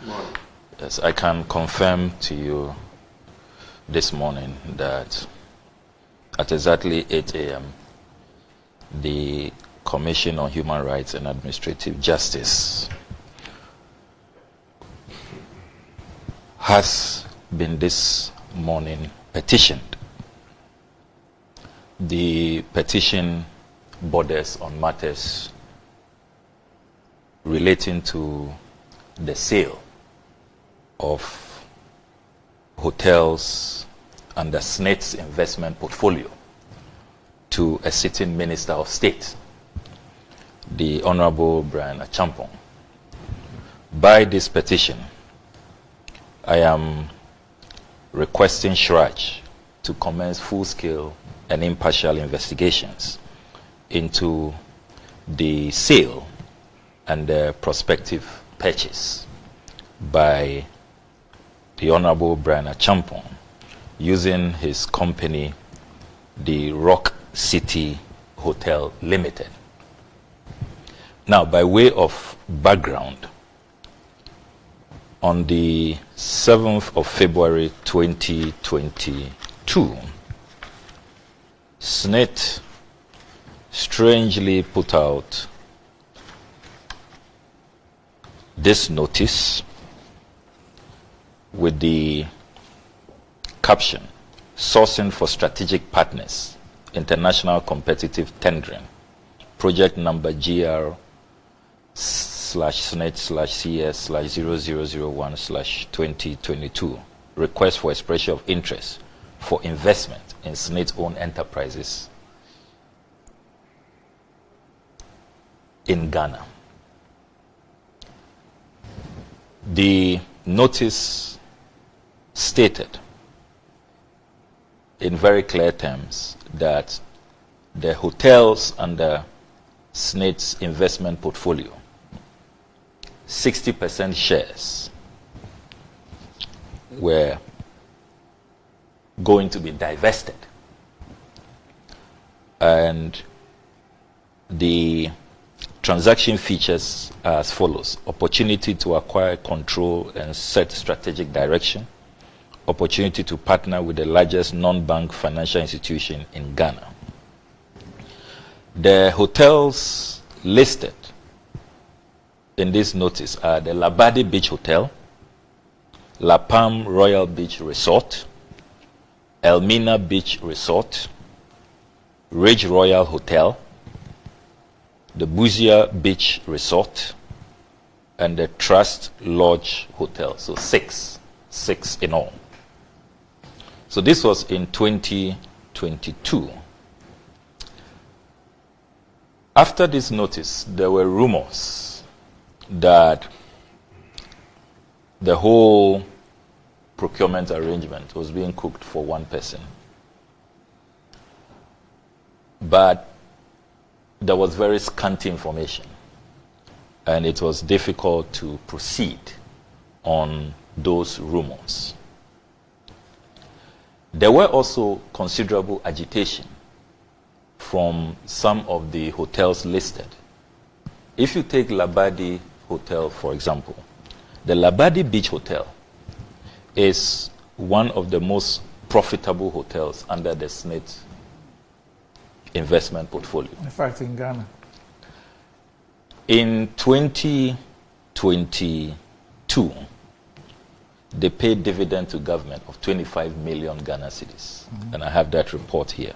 Morning. Yes, I can confirm to you this morning that at exactly 8 a.m., the Commission on Human Rights and Administrative Justice has been this morning petitioned. The petition borders on matters relating to the sale of hotels under SSNIT's investment portfolio to a sitting Minister of State, the Honorable Brian Achampong. By this petition, I am requesting CHRAJ to commence full-scale and impartial investigations into the sale and the prospective purchase by the Honorable Brian Achampong using his company, the Rock City Hotel Limited. Now, by way of background, on the 7th of February 2022, SSNIT strangely put out this notice with the caption, "Sourcing for Strategic Partners, International Competitive Tendering, Project Number GR/SNIT/CS/0001/2022. Request for expression of interest for investment in SSNIT-owned enterprises in Ghana." The notice stated in very clear terms that the hotels under SSNIT's investment portfolio, 60% shares were going to be divested, and the transaction features are as follows: opportunity to acquire, control, and set strategic direction, opportunity to partner with the largest non-bank financial institution in Ghana. The hotels listed in this notice are the Labadi Beach Hotel, La Palm Royal Beach Resort, Elmina Beach Resort, Ridge Royal Hotel, the Buzia Beach Resort, and the Trust Lodge Hotel. So six in all. So this was in 2022. After this notice, there were rumors that the whole procurement arrangement was being cooked for one person. But there was very scanty information, and it was difficult to proceed on those rumors. There were also considerable agitation from some of the hotels listed. If you take Labadi Hotel, for example, the Labadi Beach Hotel is one of the most profitable hotels under the SSNIT investment portfolio. In fact, in Ghana. In 2022, they paid dividend to government of 25 million Ghana cedis. And I have that report here.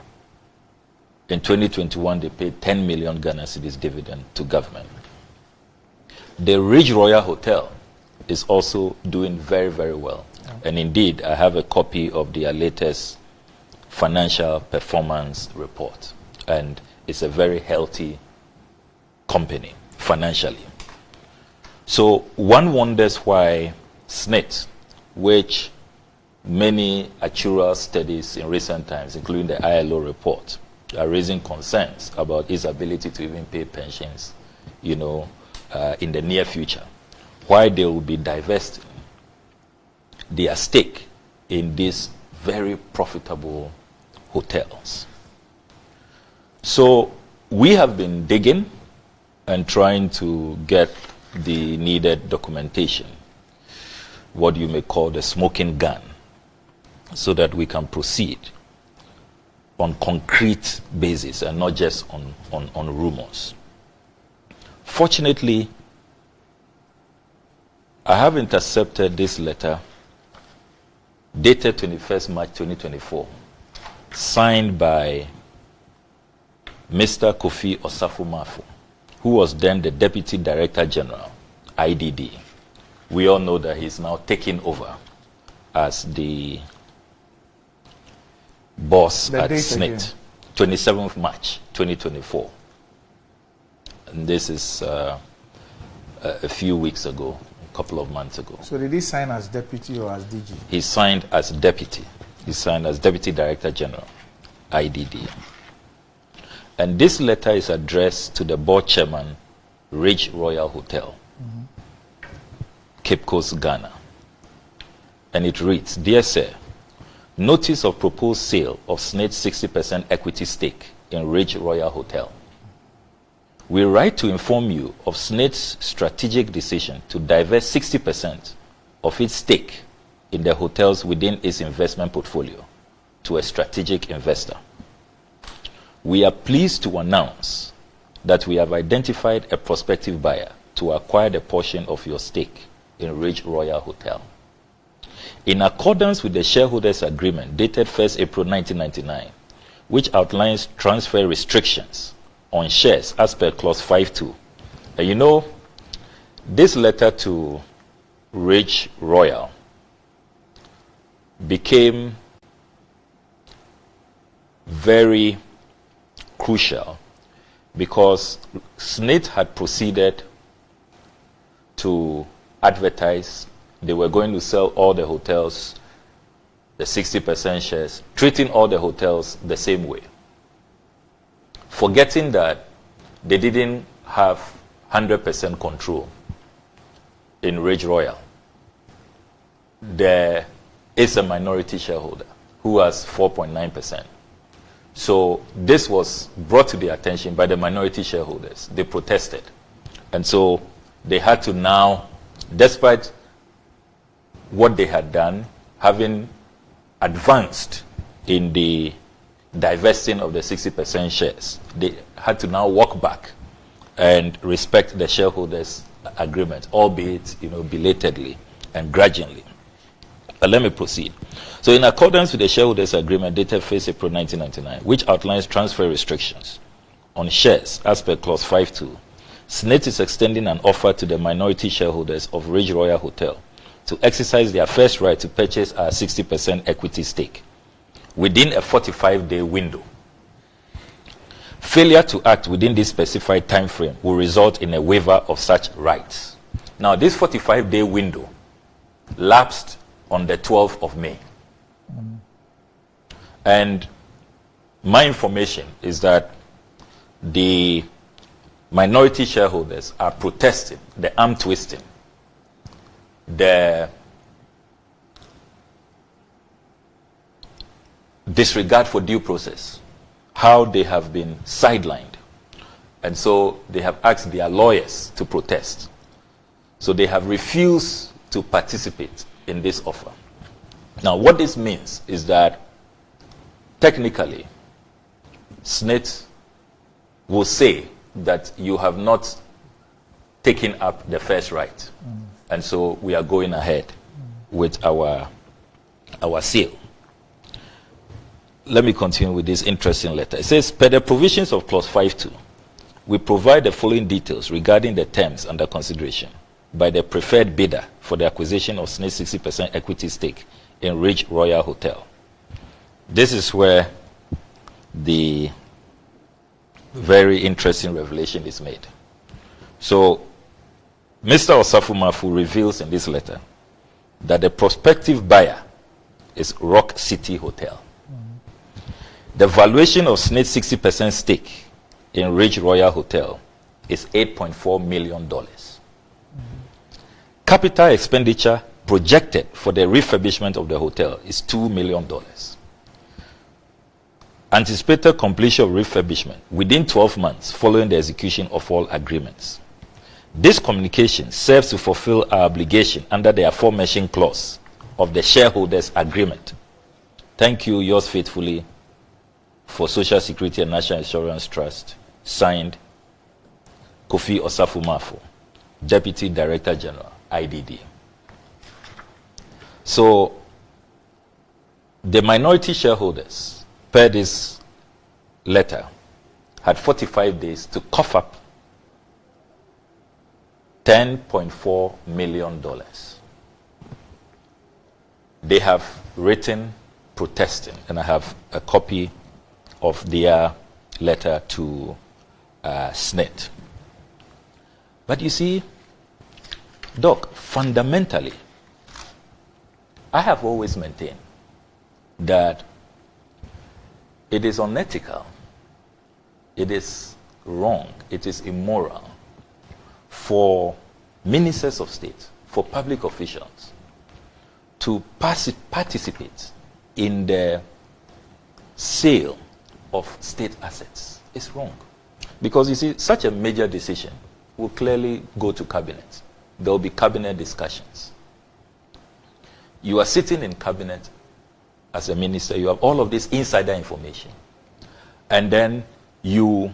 In 2021, they paid 10 million Ghana cedis dividend to government. The Ridge Royal Hotel is also doing very, very well. And indeed, I have a copy of their latest financial performance report. And it's a very healthy company financially. So one wonders why SSNIT, which many actuarial studies in recent times, including the ILO report, are raising concerns about its ability to even pay pensions, in the near future, why they will be divesting their stake in these very profitable hotels. So we have been digging and trying to get the needed documentation. what you may call the smoking gun, so that we can proceed on concrete basis and not just on rumors. Fortunately, I have intercepted this letter dated 21st March 2024, signed by Mr. Kofi Osafo-Maafo, who was then the Deputy Director General, IDD. We all know that he's now taking over as the boss at SSNIT, 27th March 2024. And this is a few weeks ago, a couple of months ago. So did he sign as deputy or as DG? He signed as deputy. He signed as Deputy Director General, IDD. And this letter is addressed to the board chairman, Ridge Royal Hotel, Cape Coast, Ghana. And it reads, Dear Sir, notice of proposed sale of SSNIT's 60% equity stake in Ridge Royal Hotel. We write to inform you of SSNIT's strategic decision to divest 60% of its stake in the hotels within its investment portfolio to a strategic investor. We are pleased to announce that we have identified a prospective buyer to acquire the portion of your stake in Ridge Royal Hotel. In accordance with the Shareholders Agreement dated 1st April 1999, which outlines transfer restrictions on shares as per clause 5.2. And you know, this letter to Ridge Royal became very crucial because SSNIT had proceeded to advertise. They were going to sell all the hotels, the 60% shares, treating all the hotels the same way, forgetting that they didn't have 100% control in Ridge Royal. There is a minority shareholder who has 4.9%. So this was brought to their attention by the minority shareholders. They protested. And so they had to now, despite what they had done, having advanced in the divesting of the 60% shares, they had to now walk back and respect the shareholders' agreement, albeit, belatedly and grudgingly. But let me proceed. So in accordance with the shareholders' agreement dated 1st April 1999, which outlines transfer restrictions on shares as per clause 5.2, SSNIT is extending an offer to the minority shareholders of Ridge Royal Hotel to exercise their first right to purchase our 60% equity stake within a 45-day window. Failure to act within this specified time frame will result in a waiver of such rights. Now, this 45-day window lapsed on the 12th of May. And my information is that the minority shareholders are protesting, the arm twisting, the disregard for due process, how they have been sidelined. And so they have asked their lawyers to protest. So they have refused to participate in this offer. Now, what this means is that technically, SSNIT will say that you have not taken up the first right. And so we are going ahead with our sale. Let me continue with this interesting letter. It says, per the provisions of clause 5.2, we provide the following details regarding the terms under consideration by the preferred bidder for the acquisition of SSNIT's 60% equity stake in Ridge Royal Hotel. This is where the very interesting revelation is made. So, Mr. Osafo-Maafo reveals in this letter that the prospective buyer is Rock City Hotel. The valuation of SSNIT's 60% stake in Ridge Royal Hotel is $8.4 million. Capital expenditure projected for the refurbishment of the hotel is $2 million. Anticipated completion of refurbishment within 12 months following the execution of all agreements. This communication serves to fulfill our obligation under the aforementioned clause of the Shareholders Agreement. Thank you, yours faithfully, for Social Security and National Insurance Trust, signed Kofi Osafo-Mafo, Deputy Director General, IDD. So, the minority shareholders, per this letter, had 45 days to cough up $10.4 million. They have written protesting, and I have a copy of their letter to SSNIT. But you see, Doc, fundamentally, I have always maintained that it is unethical, it is wrong, it is immoral for ministers of state, for public officials, to participate in the sale of state assets. It's wrong. Because you see, such a major decision will clearly go to cabinet. There will be cabinet discussions. You are sitting in cabinet as a minister, you have all of this insider information, and then you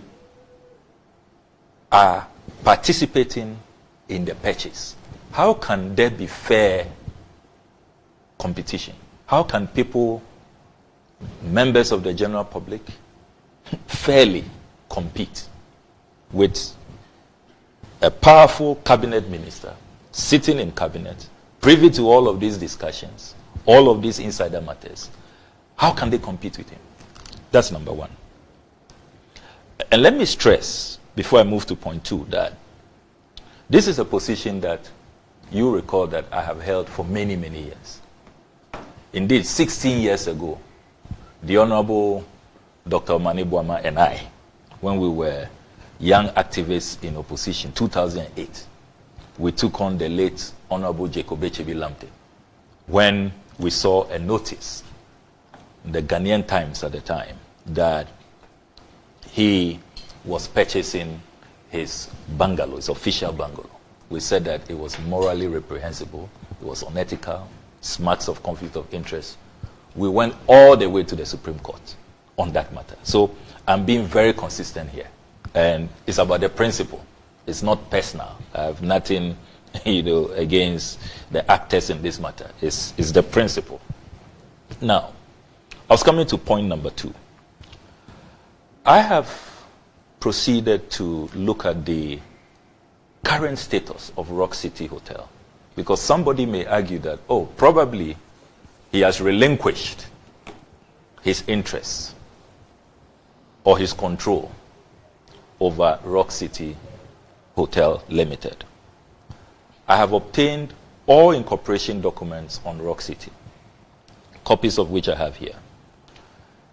are participating in the purchase. How can there be fair competition? How can people, members of the general public, fairly compete with a powerful cabinet minister sitting in cabinet, privy to all of these discussions, all of these insider matters? How can they compete with him? That's number one. And let me stress, before I move to point two, that this is a position that you recall that I have held for many, many years. Indeed, 16 years ago, the Honorable Dr. Mani Buama and I, when we were young activists in opposition, 2008, we took on the late Honorable Jacob Echebi Lamte when we saw a notice in the Ghanaian Times at the time that he was purchasing his bungalow, his official bungalow. We said that it was morally reprehensible, it was unethical, marks of conflict of interest. We went all the way to the Supreme Court on that matter. So I'm being very consistent here. And it's about the principle. It's not personal. I have nothing, against the actors in this matter. It's the principle. Now, I was coming to point number two. I have proceeded to look at the current status of Rock City Hotel, because somebody may argue that, oh, probably he has relinquished his interests or his control over Rock City Hotel Limited. I have obtained all incorporation documents on Rock City, copies of which I have here.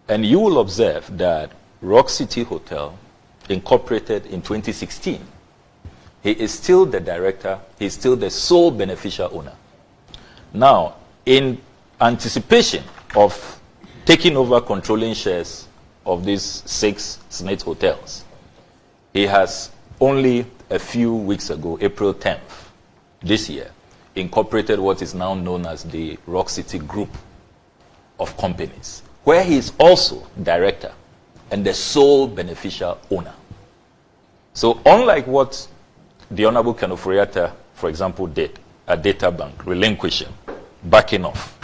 And you will observe that Rock City Hotel incorporated in 2016. He is still the director, he is still the sole beneficial owner. Now, in anticipation of taking over controlling shares of these 6 SSNIT hotels, he has only a few weeks ago, April 10th this year, incorporated what is now known as the Rock City Group of companies, where he is also director and the sole beneficial owner. So unlike what the Honorable Kenoforiata, for example, did at Data Bank, relinquishing, backing off,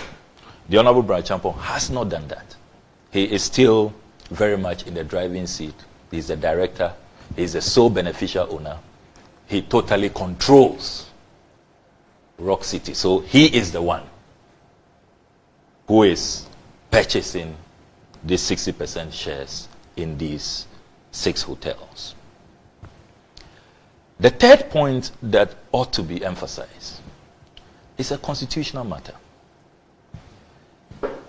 the Honorable Brian Champon has not done that. He is still very much in the driving seat. He's the director. He's the sole beneficial owner. He totally controls Rock City. So he is the one who is purchasing these 60% shares in these 6 hotels. The third point that ought to be emphasized is a constitutional matter.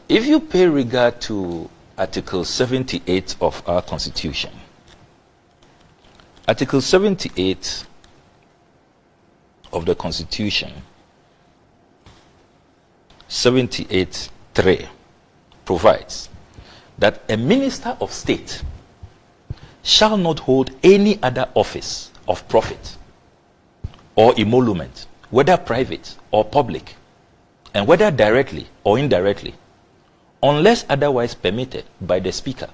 If you pay regard to Article 78 of our Constitution, Article 78 of the Constitution, 78(3), provides that a minister of state shall not hold any other office of profit or emolument, whether private or public, and whether directly or indirectly, unless otherwise permitted by the Speaker,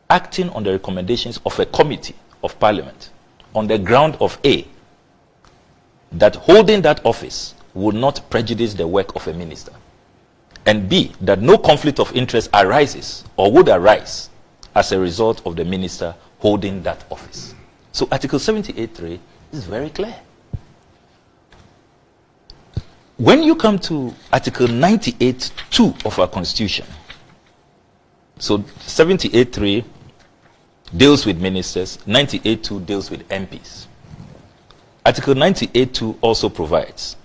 acting on the recommendations of a committee of Parliament on the ground of A, that holding that office would not prejudice the work of a minister, and B, that no conflict of interest arises or would arise as a result of the minister holding that office. So Article 78.3 is very clear. When you come to Article 98.2 of our Constitution, so 78.3 deals with ministers, 98.2 deals with MPs. Article 98.2 also provides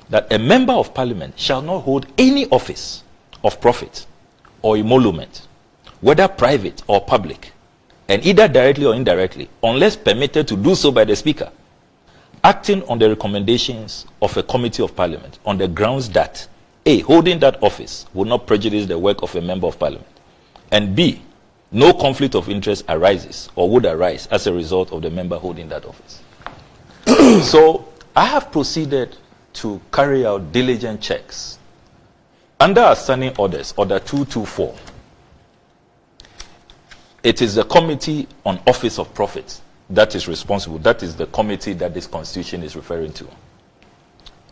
that a member of Parliament shall not hold any office of profit or emolument, whether private or public, and either directly or indirectly, unless permitted to do so by the Speaker, acting on the recommendations of a committee of Parliament on the grounds that A, holding that office would not prejudice the work of a member of Parliament, and B, no conflict of interest arises or would arise as a result of the member holding that office. So I have proceeded to carry out diligent checks. Under our standing orders, Order 224, it is the Committee on Office of Profit that is responsible. That is the committee that this Constitution is referring to.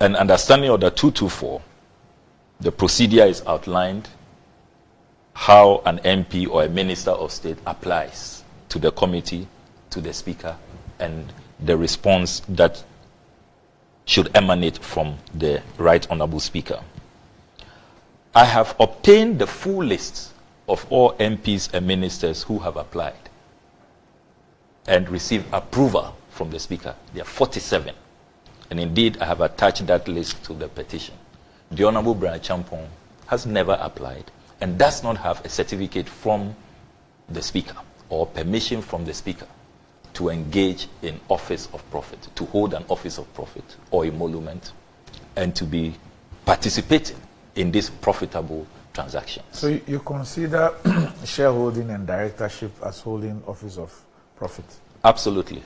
And under Standing Order 224, the procedure is outlined how an MP or a Minister of State applies to the committee, to the Speaker, and the response that should emanate from the Right Honourable Speaker. I have obtained the full list of all MPs and ministers who have applied and received approval from the Speaker. There are 47. And indeed, I have attached that list to the petition. The Honourable Brian Champong has never applied and does not have a certificate from the Speaker or permission from the Speaker to engage in office of profit, to hold an office of profit or emolument, and to be participating in these profitable transactions. So you consider shareholding and directorship as holding office of profit? Absolutely.